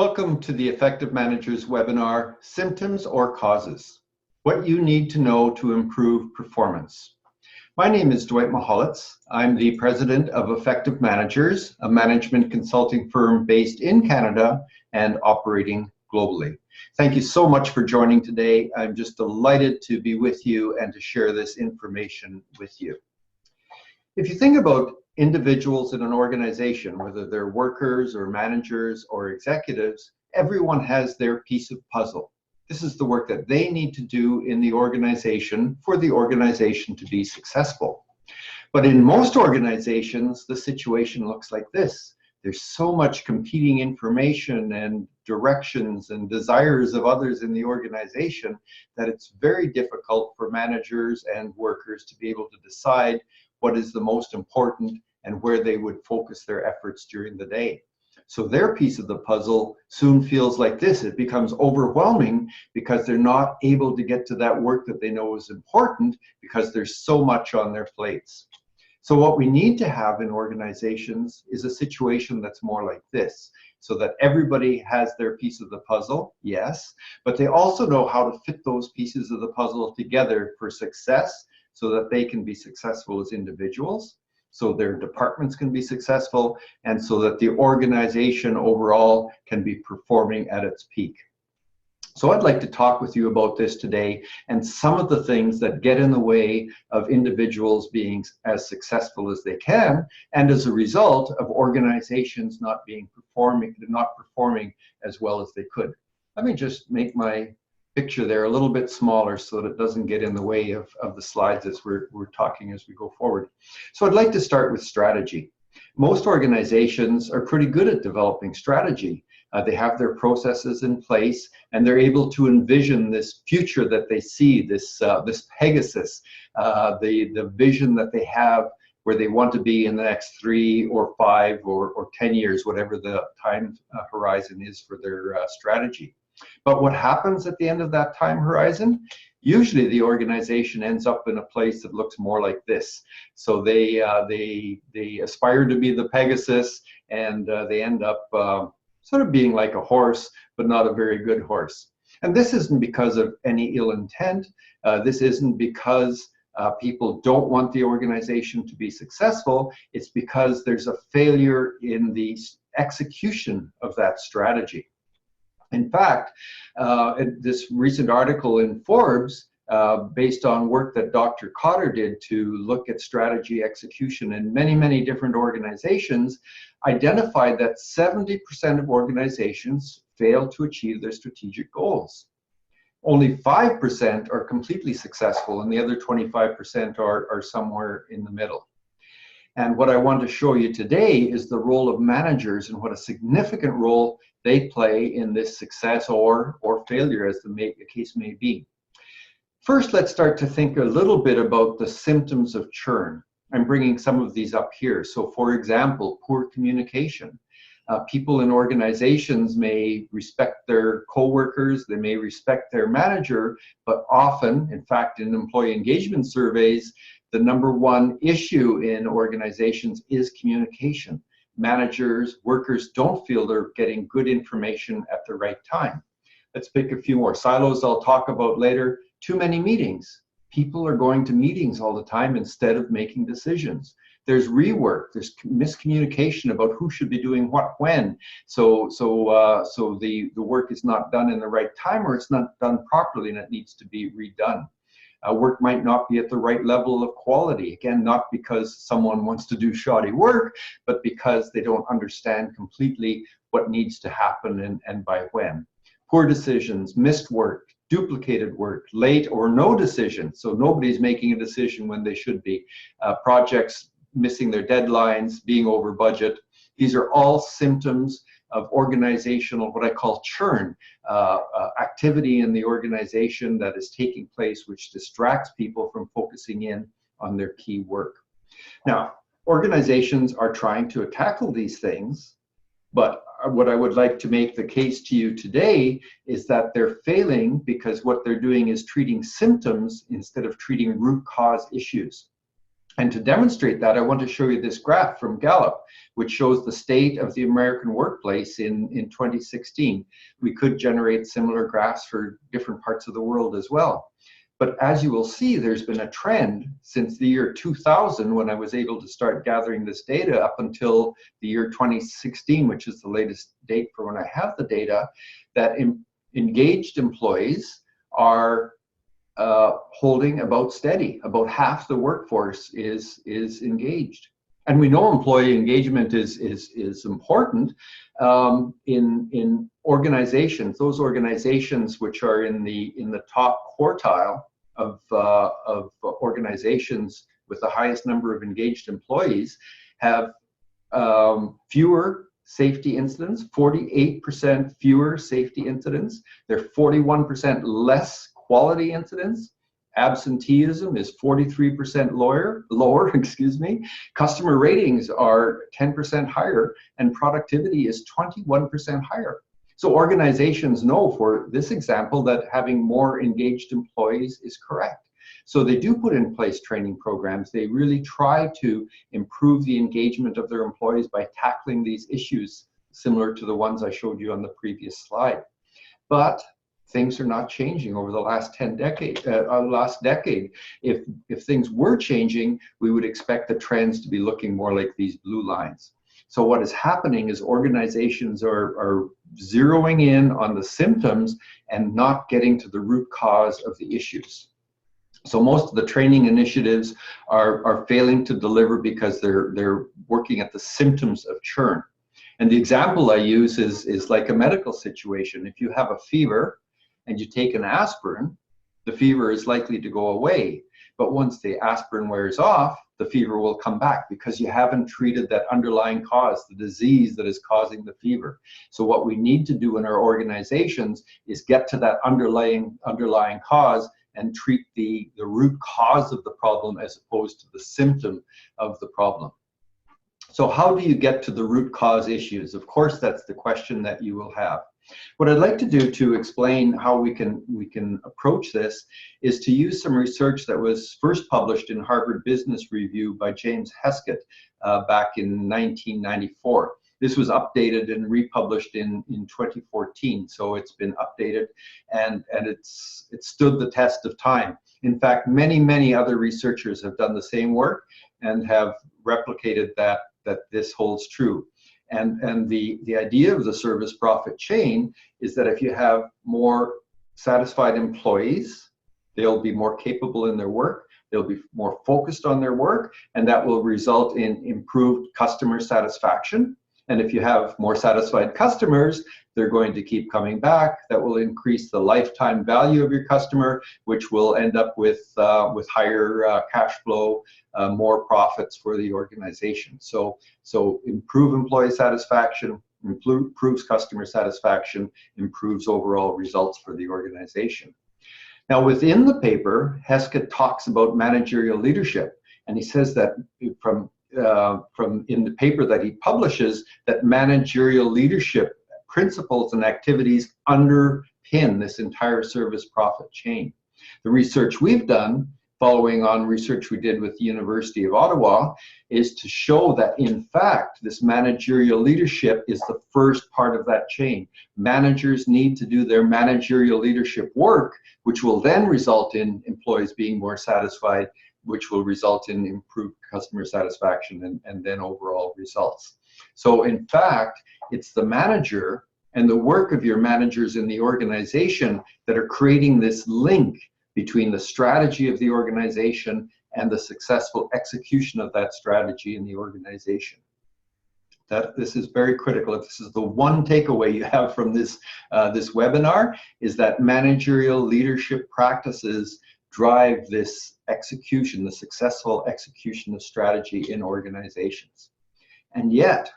Welcome to the Effective Managers webinar, Symptoms or Causes, What You Need to Know to Improve Performance. My name is Dwight Mihalicz. I'm the president of Effective Managers, a management consulting firm based in Canada and operating globally. Thank you so much for joining today. I'm just delighted to be with you and to share this information with you. If you think about individuals in an organization, whether they're workers or managers or executives, everyone has their piece of puzzle. This is the work that they need to do in the organization for the organization to be successful. But in most organizations, the situation looks like this. There's so much competing information and directions and desires of others in the organization that it's very difficult for managers and workers to be able to decide what is the most important and where they would focus their efforts during the day. So their piece of the puzzle soon feels like this. It becomes overwhelming because they're not able to get to that work that they know is important because there's so much on their plates. So what we need to have in organizations is a situation that's more like this, so that everybody has their piece of the puzzle, yes, but they also know how to fit those pieces of the puzzle together for success so that they can be successful as individuals, so their departments can be successful, and so that the organization overall can be performing at its peak. So I'd like to talk with you about this today and some of the things that get in the way of individuals being as successful as they can, and as a result of organizations not performing as well as they could. Let me just make my picture there a little bit smaller so that it doesn't get in the way of the slides as we're talking as we go forward. So I'd like to start with strategy. Most organizations are pretty good at developing strategy. They have their processes in place and they're able to envision this future that they see, this Pegasus, the vision that they have where they want to be in the next 3 or 5 or 10 years, whatever the time horizon is for their strategy. But what happens at the end of that time horizon? Usually the organization ends up in a place that looks more like this. So they aspire to be the Pegasus, and they end up sort of being like a horse, but not a very good horse. And this isn't because of any ill intent. This isn't because people don't want the organization to be successful. It's because there's a failure in the execution of that strategy. In fact, this recent article in Forbes, based on work that Dr. Cotter did to look at strategy execution in many, many different organizations, identified that 70% of organizations fail to achieve their strategic goals. Only 5% are completely successful, and the other 25% are somewhere in the middle. And what I want to show you today is the role of managers and what a significant role they play in this success or failure, as the case may be. First, let's start to think a little bit about the symptoms of churn. I'm bringing some of these up here. So for example, poor communication. People in organizations may respect their coworkers, they may respect their manager, but often, in fact, in employee engagement surveys, the #1 issue in organizations is communication. Managers, workers don't feel they're getting good information at the right time. Let's pick a few more. Silos I'll talk about later. Too many meetings. People are going to meetings all the time instead of making decisions. There's rework, there's miscommunication about who should be doing what when. So the work is not done in the right time, or it's not done properly and it needs to be redone. Work might not be at the right level of quality. Again, not because someone wants to do shoddy work, but because they don't understand completely what needs to happen and by when. Poor decisions, missed work, duplicated work, late or no decisions. So nobody's making a decision when they should be. Projects missing their deadlines, being over budget. These are all symptoms of organizational, what I call churn, activity in the organization that is taking place, which distracts people from focusing in on their key work. Now, organizations are trying to tackle these things, but what I would like to make the case to you today is that they're failing because what they're doing is treating symptoms instead of treating root cause issues. And to demonstrate that, I want to show you this graph from Gallup, which shows the state of the American workplace in 2016. We could generate similar graphs for different parts of the world as well. But as you will see, there's been a trend since the year 2000, when I was able to start gathering this data, up until the year 2016, which is the latest date for when I have the data, that engaged employees are holding about steady. About half the workforce is engaged. And we know employee engagement is important in organizations. Those organizations which are in the top quartile of organizations with the highest number of engaged employees have fewer safety incidents, 48% fewer safety incidents. They're 41% less quality incidents. Absenteeism is 43% lower, excuse me. Customer ratings are 10% higher, and productivity is 21% higher. So organizations know, for this example, that having more engaged employees is correct. So they do put in place training programs. They really try to improve the engagement of their employees by tackling these issues similar to the ones I showed you on the previous slide. But things are not changing over the last last decade. If things were changing, we would expect the trends to be looking more like these blue lines. So what is happening is organizations are zeroing in on the symptoms and not getting to the root cause of the issues. So most of the training initiatives are failing to deliver because they're working at the symptoms of churn. And the example I use is like a medical situation. If you have a fever and you take an aspirin, the fever is likely to go away. But once the aspirin wears off, the fever will come back because you haven't treated that underlying cause, the disease that is causing the fever. So what we need to do in our organizations is get to that underlying cause and treat the root cause of the problem as opposed to the symptom of the problem. So how do you get to the root cause issues? Of course, that's the question that you will have. What I'd like to do to explain how we can approach this is to use some research that was first published in Harvard Business Review by James Heskett back in 1994. This was updated and republished in 2014, so it's been updated and it stood the test of time. In fact, many other researchers have done the same work and have replicated that this holds true. And the idea of the service profit chain is that if you have more satisfied employees, they'll be more capable in their work, they'll be more focused on their work, and that will result in improved customer satisfaction. And if you have more satisfied customers, they're going to keep coming back. That will increase the lifetime value of your customer, which will end up with higher cash flow, more profits for the organization. So improve employee satisfaction, improves customer satisfaction, improves overall results for the organization. Now, within the paper, Heskett talks about managerial leadership, and he says that from in the paper that he publishes, that managerial leadership principles and activities underpin this entire service profit chain. The research we've done, following on research we did with the University of Ottawa, is to show that in fact this managerial leadership is the first part of that chain. Managers need to do their managerial leadership work, which will then result in employees being more satisfied, which will result in improved customer satisfaction and then overall results. So in fact, it's the manager and the work of your managers in the organization that are creating this link between the strategy of the organization and the successful execution of that strategy in the organization. This is very critical. If this is the one takeaway you have from this webinar, is that managerial leadership practices drive this execution, the successful execution of strategy in organizations. And yet,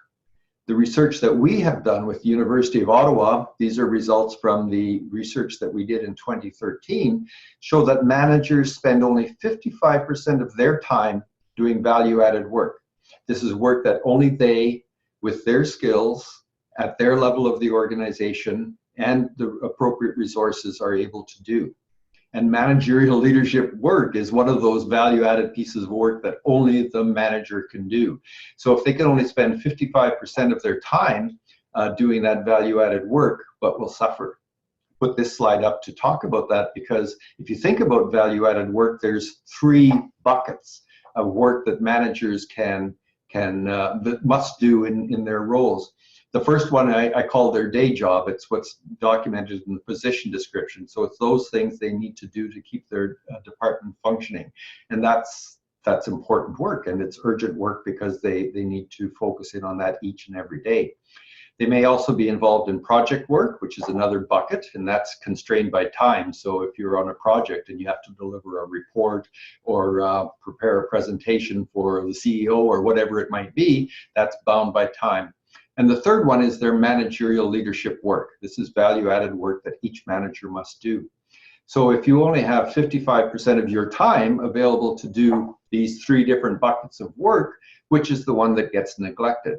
the research that we have done with the University of Ottawa, these are results from the research that we did in 2013, show that managers spend only 55% of their time doing value-added work. This is work that only they, with their skills, at their level of the organization, and the appropriate resources are able to do. And managerial leadership work is one of those value-added pieces of work that only the manager can do. So if they can only spend 55% of their time doing that value-added work, but will suffer. Put this slide up to talk about that, because if you think about value-added work, there's 3 buckets of work that managers that must do in their roles. The first one I call their day job. It's what's documented in the position description. So it's those things they need to do to keep their department functioning. And that's important work, and it's urgent work because they need to focus in on that each and every day. They may also be involved in project work, which is another bucket, and that's constrained by time. So if you're on a project and you have to deliver a report or prepare a presentation for the CEO or whatever it might be, that's bound by time. And the third one is their managerial leadership work. This is value-added work that each manager must do. So if you only have 55% of your time available to do these 3 different buckets of work, which is the one that gets neglected?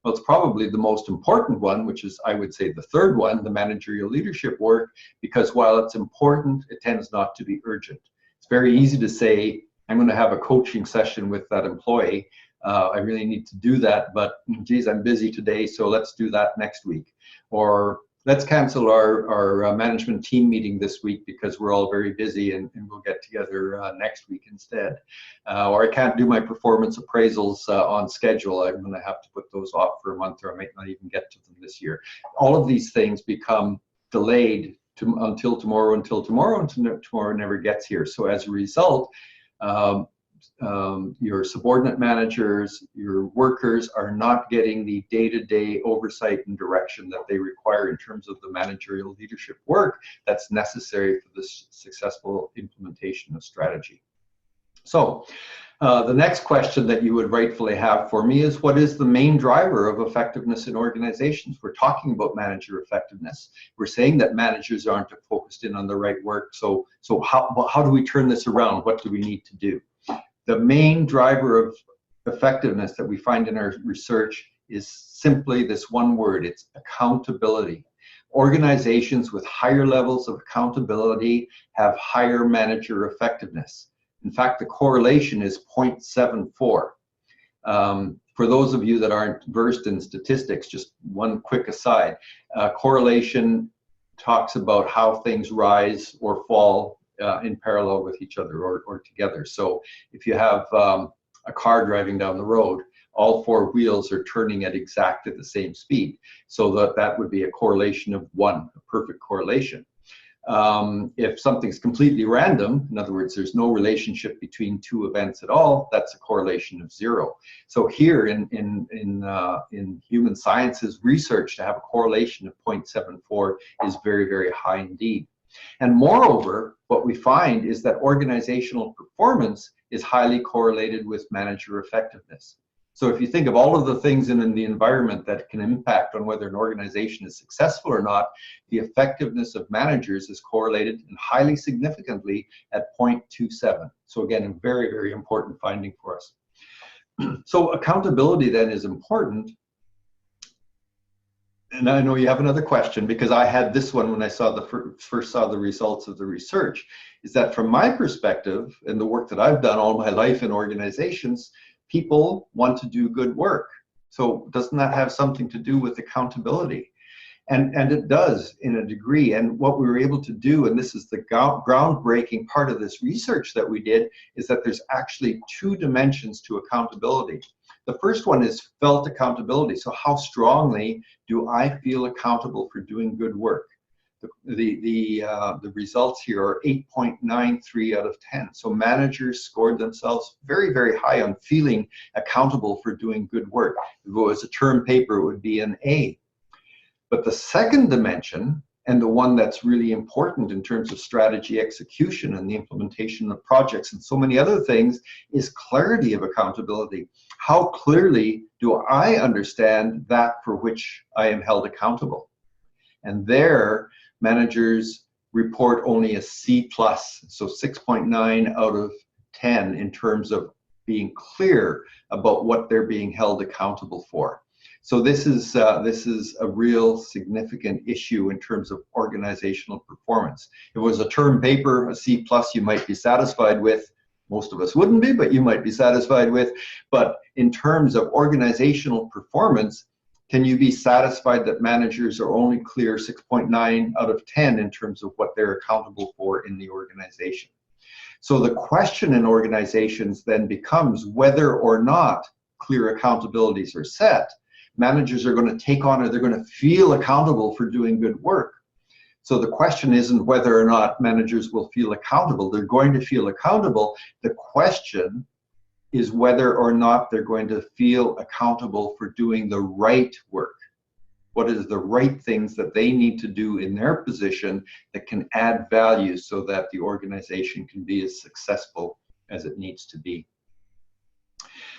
Well, it's probably the most important one, which is, I would say, the third one, the managerial leadership work, because while it's important, it tends not to be urgent. It's very easy to say, I'm going to have a coaching session with that employee. I really need to do that, but geez, I'm busy today, so let's do that next week. Or let's cancel our management team meeting this week because we're all very busy, and we'll get together next week instead. Or I can't do my performance appraisals on schedule. I'm going to have to put those off for a month, or I might not even get to them this year. All of these things become delayed until tomorrow, and tomorrow never gets here. So as a result, your subordinate managers, your workers are not getting the day-to-day oversight and direction that they require in terms of the managerial leadership work that's necessary for the successful implementation of strategy. So the next question that you would rightfully have for me is, what is the main driver of effectiveness in organizations? We're talking about manager effectiveness. We're saying that managers aren't focused in on the right work. So how do we turn this around? What do we need to do? The main driver of effectiveness that we find in our research is simply this one word. It's accountability. Organizations with higher levels of accountability have higher manager effectiveness. In fact, the correlation is 0.74. For those of you that aren't versed in statistics, just one quick aside, correlation talks about how things rise or fall in parallel with each other or together. So if you have a car driving down the road, all 4 wheels are turning at exactly the same speed. So that would be a correlation of 1, a perfect correlation. If something's completely random, in other words, there's no relationship between 2 events at all, that's a correlation of 0. So here in human sciences research, to have a correlation of 0.74 is very, very high indeed. And moreover, what we find is that organizational performance is highly correlated with manager effectiveness. So if you think of all of the things in the environment that can impact on whether an organization is successful or not, the effectiveness of managers is correlated and highly significantly at 0.27. So again, a very, very important finding for us. So accountability then is important. And I know you have another question, because I had this one when I first saw the results of the research, is that from my perspective and the work that I've done all my life in organizations, people want to do good work. So doesn't that have something to do with accountability? And it does in a degree. And what we were able to do, and this is the groundbreaking part of this research that we did, is that there's actually 2 dimensions to accountability. The first one is felt accountability. So how strongly do I feel accountable for doing good work? The results here are 8.93 out of 10. So managers scored themselves very, very high on feeling accountable for doing good work. If it was a term paper, it would be an A. But the second dimension, and the one that's really important in terms of strategy execution and the implementation of projects and so many other things, is clarity of accountability. How clearly do I understand that for which I am held accountable? And there, managers report only a C+, so 6.9 out of 10 in terms of being clear about what they're being held accountable for. So this is a real significant issue in terms of organizational performance. If it was a term paper, a C+, you might be satisfied with. Most of us wouldn't be, but you might be satisfied with. But in terms of organizational performance, can you be satisfied that managers are only clear 6.9 out of 10 in terms of what they're accountable for in the organization? So the question in organizations then becomes whether or not clear accountabilities are set, managers are going to take on or they're going to feel accountable for doing good work. So the question isn't whether or not managers will feel accountable. They're going to feel accountable. The question is whether or not they're going to feel accountable for doing the right work. What is the right things that they need to do in their position that can add value so that the organization can be as successful as it needs to be.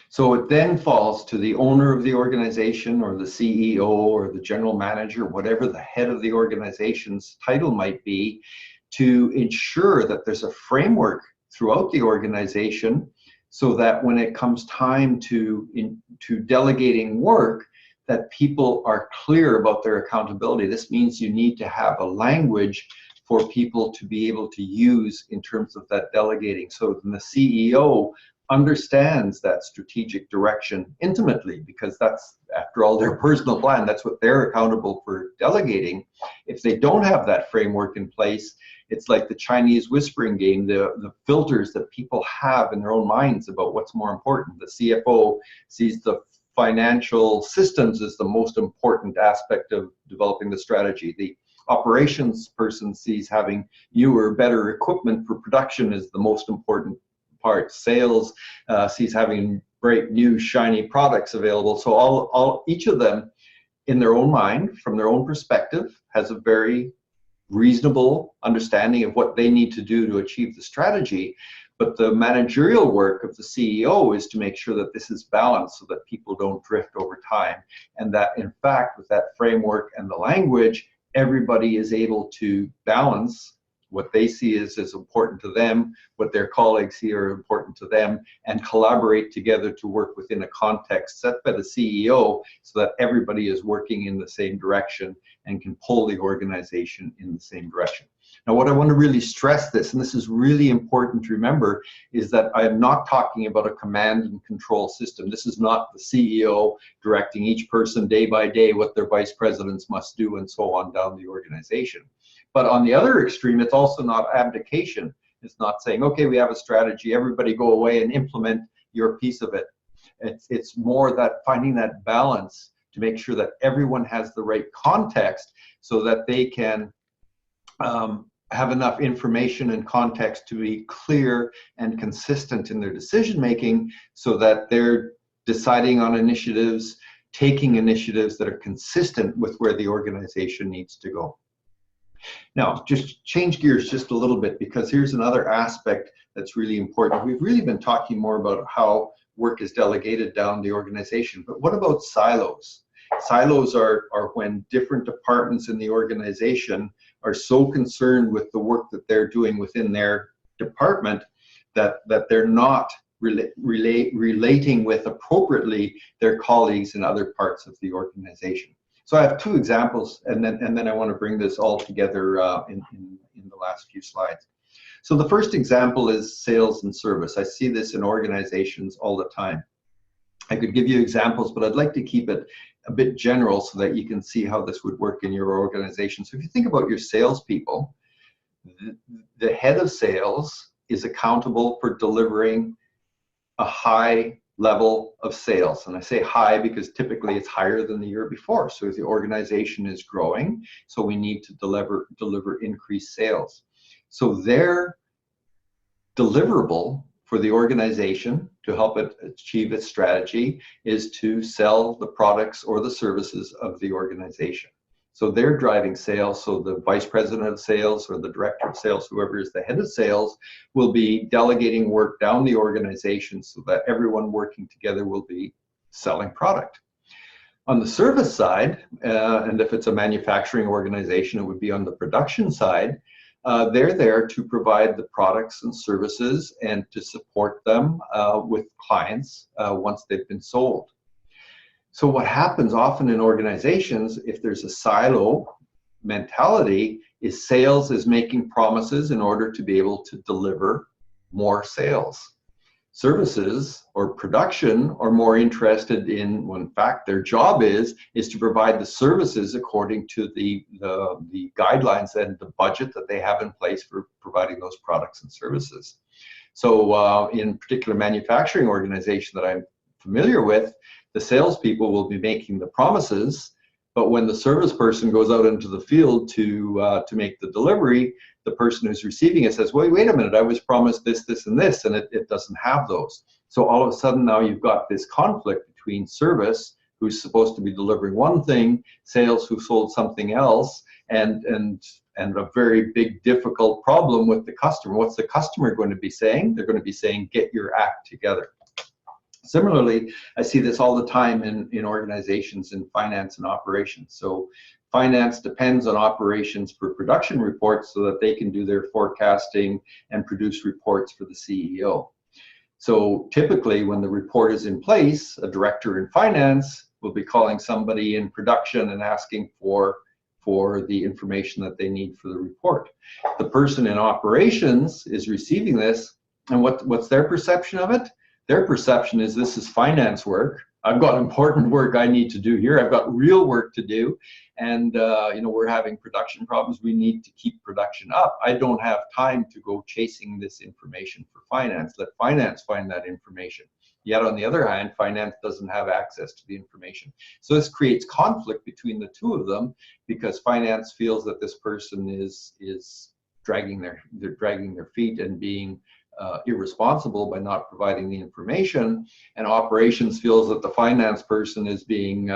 So it then falls to the owner of the organization or the CEO or the general manager, whatever the head of the organization's title might be, to ensure that there's a framework throughout the organization so that when it comes time to delegating work, that people are clear about their accountability. This means you need to have a language for people to be able to use in terms of that delegating. So the CEO understands that strategic direction intimately, because that's, after all, their personal plan. That's what they're accountable for delegating. If they don't have that framework in place, it's like the Chinese whispering game, the filters that people have in their own minds about what's more important. The CFO sees the financial systems as the most important aspect of developing the strategy. The operations person sees having newer, better equipment for production as the most important part. Sales sees having great new shiny products available. So each of them in their own mind, from their own perspective, has a very reasonable understanding of what they need to do to achieve the strategy. But the managerial work of the CEO is to make sure that this is balanced so that people don't drift over time. And that, in fact, with that framework and the language, everybody is able to balance what they see as important to them, what their colleagues see are important to them, and collaborate together to work within a context set by the CEO so that everybody is working in the same direction and can pull the organization in the same direction. Now, what I want to really stress this, and this is really important to remember, is that I am not talking about a command and control system. This is not the CEO directing each person day by day what their vice presidents must do and so on down the organization. But on the other extreme, it's also not abdication. It's not saying, okay, we have a strategy, everybody go away and implement your piece of it. It's more that finding that balance to make sure that everyone has the right context so that they can have enough information and context to be clear and consistent in their decision making so that they're deciding on initiatives, taking initiatives that are consistent with where the organization needs to go. Now, just change gears just a little bit, because here's another aspect that's really important. We've really been talking more about how work is delegated down the organization, but what about silos? Silos are when different departments in the organization are so concerned with the work that they're doing within their department that they're not relating with appropriately their colleagues in other parts of the organization. So I have two examples, and then I want to bring this all together in the last few slides. So the first example is sales and service. I see this in organizations all the time. I could give you examples, but I'd like to keep it a bit general so that you can see how this would work in your organization. So if you think about your salespeople, the head of sales is accountable for delivering a high level of sales. And I say high because typically it's higher than the year before. So the organization is growing, so we need to deliver increased sales. So their deliverable for the organization to help it achieve its strategy is to sell the products or the services of the organization. So they're driving sales. So the vice president of sales or the director of sales, whoever is the head of sales, will be delegating work down the organization so that everyone working together will be selling product. On the service side, and if it's a manufacturing organization, it would be on the production side, they're there to provide the products and services and to support them with clients once they've been sold. So what happens often in organizations, if there's a silo mentality, is sales is making promises in order to be able to deliver more sales. Services or production are more interested in, well, in fact, their job is to provide the services according to the guidelines and the budget that they have in place for providing those products and services. So in particular manufacturing organization that I'm familiar with, the salespeople will be making the promises, but when the service person goes out into the field to make the delivery, the person who's receiving it says, wait a minute, I was promised this, this, and this, and it doesn't have those. So all of a sudden now you've got this conflict between service, who's supposed to be delivering one thing, sales who sold something else, and a very big difficult problem with the customer. What's the customer going to be saying? They're going to be saying, get your act together. Similarly, I see this all the time in organizations in finance and operations. So finance depends on operations for production reports so that they can do their forecasting and produce reports for the CEO. So typically when the report is in place, a director in finance will be calling somebody in production and asking for the information that they need for the report. The person in operations is receiving this, and what's their perception of it? Their perception is, this is finance work. I've got important work I need to do here. I've got real work to do. And we're having production problems. We need to keep production up. I don't have time to go chasing this information for finance. Let finance find that information. Yet on the other hand, finance doesn't have access to the information. So this creates conflict between the two of them, because finance feels that this person is dragging their feet and being irresponsible by not providing the information, and operations feels that the finance person is being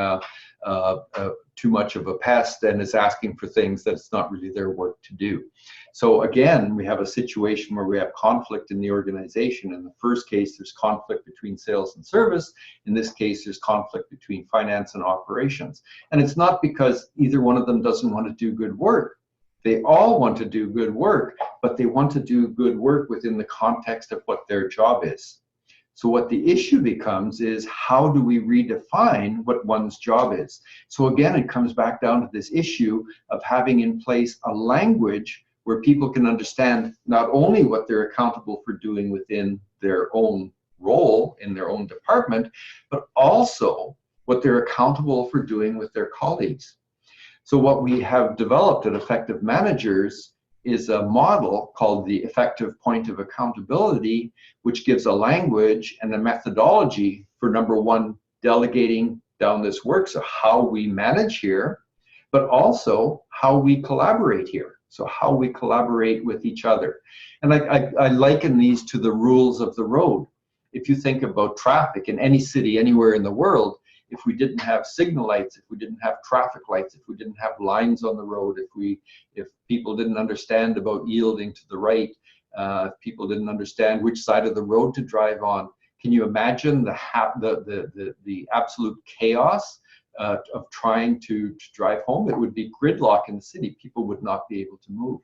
too much of a pest and is asking for things that it's not really their work to do. So again, we have a situation where we have conflict in the organization. In the first case, there's conflict between sales and service. In this case, there's conflict between finance and operations. And it's not because either one of them doesn't want to do good work. They all want to do good work, but they want to do good work within the context of what their job is. So what the issue becomes is, how do we redefine what one's job is? So again, it comes back down to this issue of having in place a language where people can understand not only what they're accountable for doing within their own role in their own department, but also what they're accountable for doing with their colleagues. So what we have developed at Effective Managers is a model called the Effective Point of Accountability, which gives a language and a methodology for, number one, delegating down this work, so how we manage here, but also how we collaborate here, so how we collaborate with each other. And I liken these to the rules of the road. If you think about traffic in any city, anywhere in the world, if we didn't have signal lights, if we didn't have traffic lights, if we didn't have lines on the road, if people didn't understand about yielding to the right, if people didn't understand which side of the road to drive on, can you imagine the absolute chaos of trying to drive home? It would be gridlock in the city. People would not be able to move.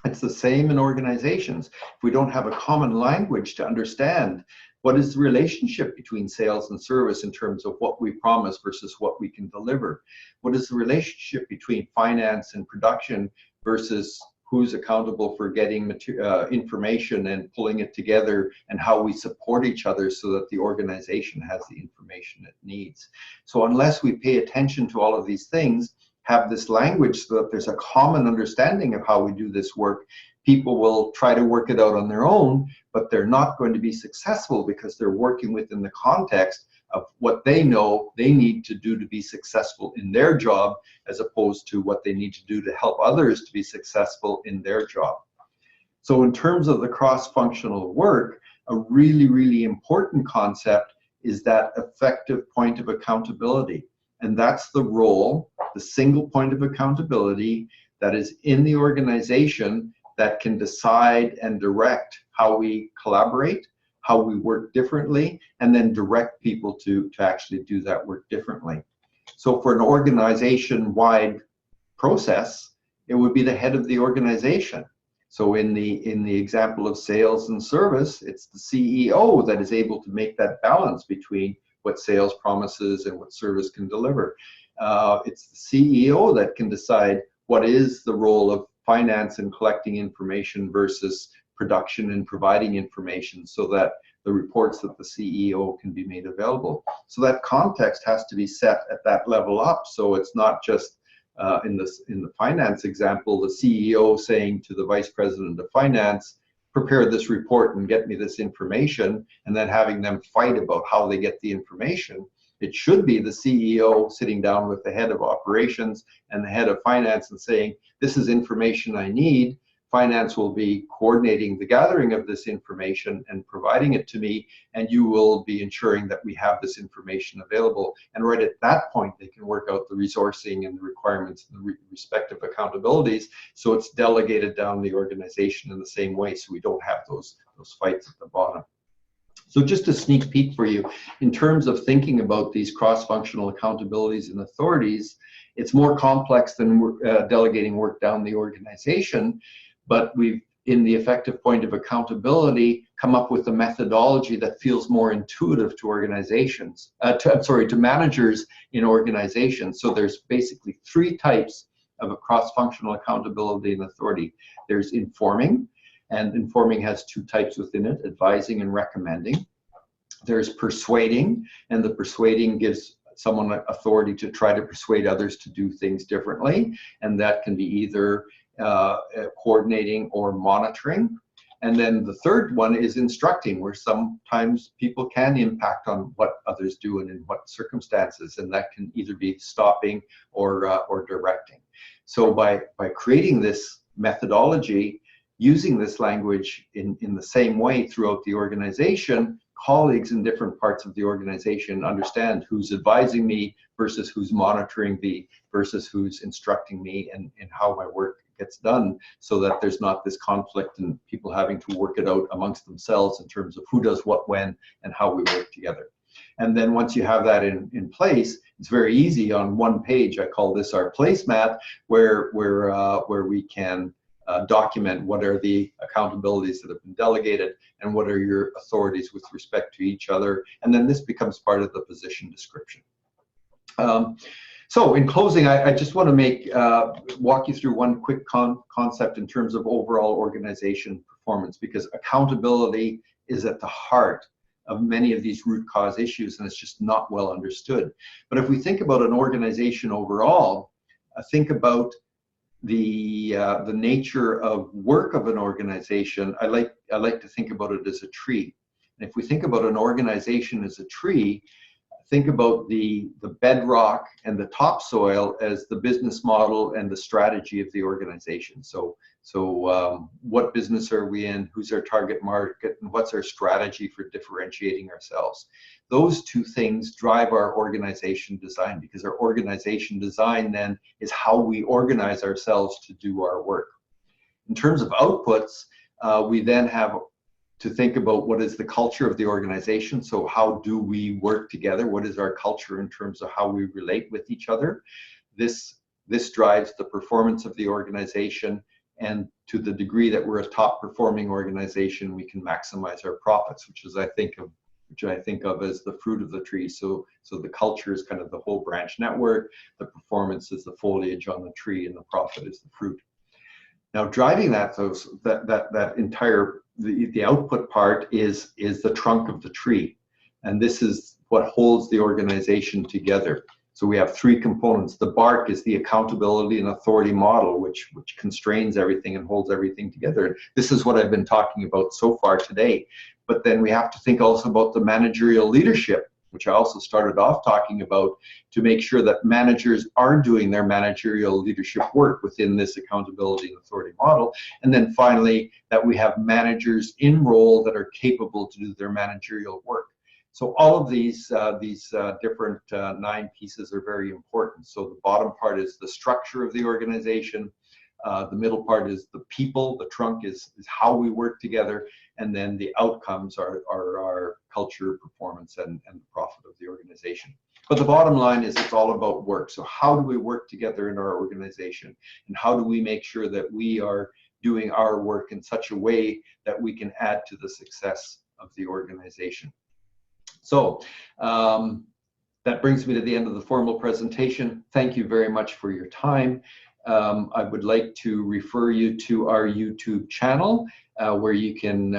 It's the same in organizations. If we don't have a common language to understand what is the relationship between sales and service in terms of what we promise versus what we can deliver, what is the relationship between finance and production versus who's accountable for getting information and pulling it together, and how we support each other so that the organization has the information it needs. So unless we pay attention to all of these things, have this language so that there's a common understanding of how we do this work, people will try to work it out on their own, but they're not going to be successful because they're working within the context of what they know they need to do to be successful in their job, as opposed to what they need to do to help others to be successful in their job. So in terms of the cross-functional work, a really, really important concept is that effective point of accountability. And that's the role, the single point of accountability that is in the organization that can decide and direct how we collaborate, how we work differently, and then direct people to actually do that work differently. So for an organization-wide process, it would be the head of the organization. So in the example of sales and service, it's the CEO that is able to make that balance between what sales promises and what service can deliver. It's the CEO that can decide what is the role of finance in collecting information versus production and providing information, so that the reports that the CEO can be made available. So that context has to be set at that level up. So it's not just in the finance example, the CEO saying to the vice president of finance, prepare this report and get me this information, and then having them fight about how they get the information. It should be the CEO sitting down with the head of operations and the head of finance and saying, this is information I need. Finance will be coordinating the gathering of this information and providing it to me, and you will be ensuring that we have this information available. And right at that point, they can work out the resourcing and the requirements and the respective accountabilities, so it's delegated down the organization in the same way, so we don't have those fights at the bottom. So just a sneak peek for you, in terms of thinking about these cross-functional accountabilities and authorities, it's more complex than delegating work down the organization, but we've, in the effective point of accountability, come up with a methodology that feels more intuitive to organizations, to managers in organizations. So there's basically three types of a cross-functional accountability and authority. There's informing, and informing has two types within it, advising and recommending. There's persuading, and the persuading gives someone authority to try to persuade others to do things differently, and that can be either coordinating or monitoring. And then the third one is instructing, where sometimes people can impact on what others do and in what circumstances, and that can either be stopping or directing. So by creating this methodology, using this language in the same way throughout the organization, colleagues in different parts of the organization understand who's advising me versus who's monitoring me versus who's instructing me and how my work gets done, so that there's not this conflict and people having to work it out amongst themselves in terms of who does what when and how we work together. And then once you have that in place, it's very easy on one page. I call this our placemat, where we can document what are the accountabilities that have been delegated and what are your authorities with respect to each other. And then this becomes part of the position description. So in closing, I just want to walk you through one quick concept in terms of overall organization performance, because accountability is at the heart of many of these root cause issues, and it's just not well understood. But if we think about an organization overall, think about the nature of work of an organization. I like to think about it as a tree. And if we think about an organization as a tree, think about the bedrock and the topsoil as the business model and the strategy of the organization. So what business are we in? Who's our target market? And what's our strategy for differentiating ourselves? Those two things drive our organization design, because our organization design then is how we organize ourselves to do our work. In terms of outputs, we then have to think about what is the culture of the organization. So how do we work together? What is our culture in terms of how we relate with each other? This drives the performance of the organization, and to the degree that we're a top performing organization, we can maximize our profits, which I think of as the fruit of the tree. So the culture is kind of the whole branch network, the performance is the foliage on the tree, and the profit is the fruit. Now, driving that entire the output part is the trunk of the tree, and this is what holds the organization together. So we have three components. The bark is the accountability and authority model, which constrains everything and holds everything together. This is what I've been talking about so far today. But then we have to think also about the managerial leadership, which I also started off talking about, to make sure that managers are doing their managerial leadership work within this accountability and authority model. And then finally, that we have managers in role that are capable to do their managerial work. So all of these different 9 pieces are very important. So the bottom part is the structure of the organization. The middle part is the people. The trunk is how we work together. And then the outcomes are our culture, performance, and the profit of the organization. But the bottom line is it's all about work. So how do we work together in our organization? And how do we make sure that we are doing our work in such a way that we can add to the success of the organization? So that brings me to the end of the formal presentation. Thank you very much for your time. I would like to refer you to our YouTube channel where you can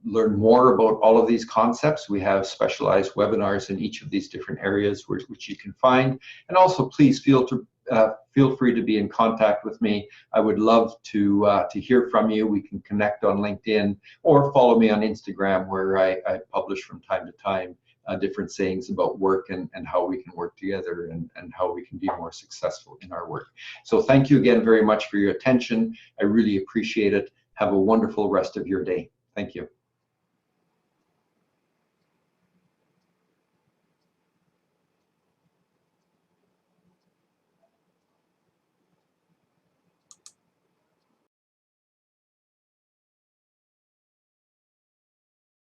learn more about all of these concepts. We have specialized webinars in each of these different areas which you can find. And also please feel free to be in contact with me. I would love to hear from you. We can connect on LinkedIn or follow me on Instagram where I publish from time to time different sayings about work and how we can work together and how we can be more successful in our work. So thank you again very much for your attention. I really appreciate it. Have a wonderful rest of your day. Thank you.